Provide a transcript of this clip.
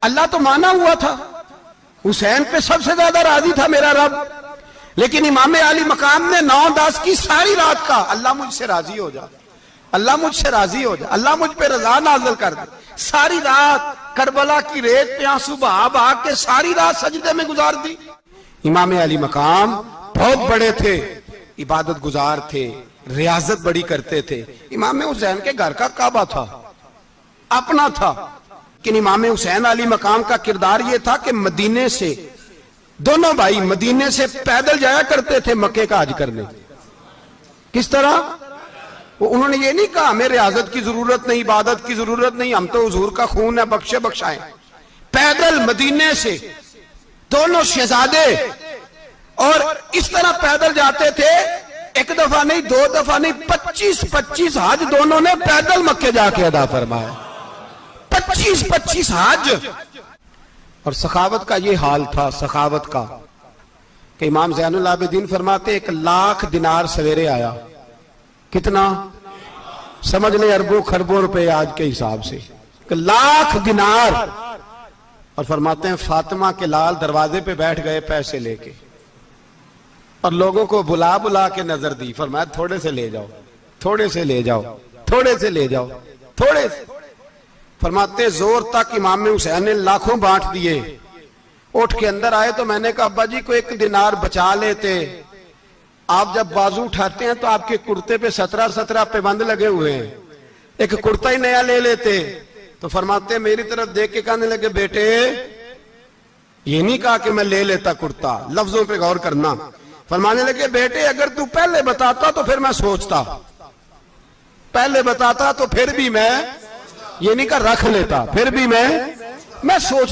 अल्लाह तो माना हुआ था, हुसैन पे सबसे ज्यादा राजी था मेरा रब, लेकिन इमाम आली मकाम ने 9-10 की सारी रात का अल्लाह मुझसे राजी हो जा, अल्लाह मुझसे राजी हो जा, अल्लाह मुझ पे रजा नाज़िल कर दे। सारी रात करबला की रेत पे आंसू बहा बहा के सारी रात सजदे में गुजार दी। इमाम अली मकाम बहुत बड़े थे, इबादत गुजार थे, रियाजत बड़ी करते थे। इमाम हुसैन के घर का काबा था, अपना था, लेकिन इमाम हुसैन अली मकाम का किरदार यह था कि मदीने से दोनों भाई मदीने से पैदल जाया करते थे मक्के का हज करने। किस तरह? वो उन्होंने ये नहीं कहा हमें रियाजत की जरूरत नहीं, इबादत की जरूरत नहीं, हम तो हुजूर का खून है, बख्शे बख्शाएं। पैदल मदीने से दोनों शहजादे और इस तरह पैदल जाते थे, एक दफा नहीं, 2 दफा नहीं, 25-25 हज दोनों ने पैदल मक्के जाके अदा फरमाया। 25-25 हज। और सखावत का ये हाल था, सखावत का, कि इमाम ज़ैनुल आबिदीन फरमाते 1 लाख दिनार सवेरे आया। कितना? समझ ले अरबों खरबों रुपए आज के हिसाब से, 1 लाख दिनार। और फरमाते हैं फातिमा के लाल दरवाजे पे बैठ गए पैसे लेके, और लोगों को बुला बुला के नजर दी, फरमाया थोड़े से ले जाओ, थोड़े से ले जाओ, थोड़े से ले जाओ, थोड़े से। फरमाते जोर तक इमाम हुसैन ने लाखों बांट दिए। उठ के अंदर आए तो मैंने कहा अब्बा जी को 1 दिनार बचा लेते, आप जब बाजू उठाते हैं तो आपके कुर्ते पे 17 पैबंद लगे हुए हैं, एक कुर्ता ही नया ले लेते। तो फरमाते मेरी तरफ देख के कहने लगे बेटे ये नहीं कहा कि मैं ले लेता कुर्ता, लफ्जों पे गौर करना। फरमाने लगे बेटे अगर तू पहले बताता तो फिर मैं सोचता, पहले बताता तो फिर भी मैं ये नहीं कर रख लेता, फिर भी मैं सोच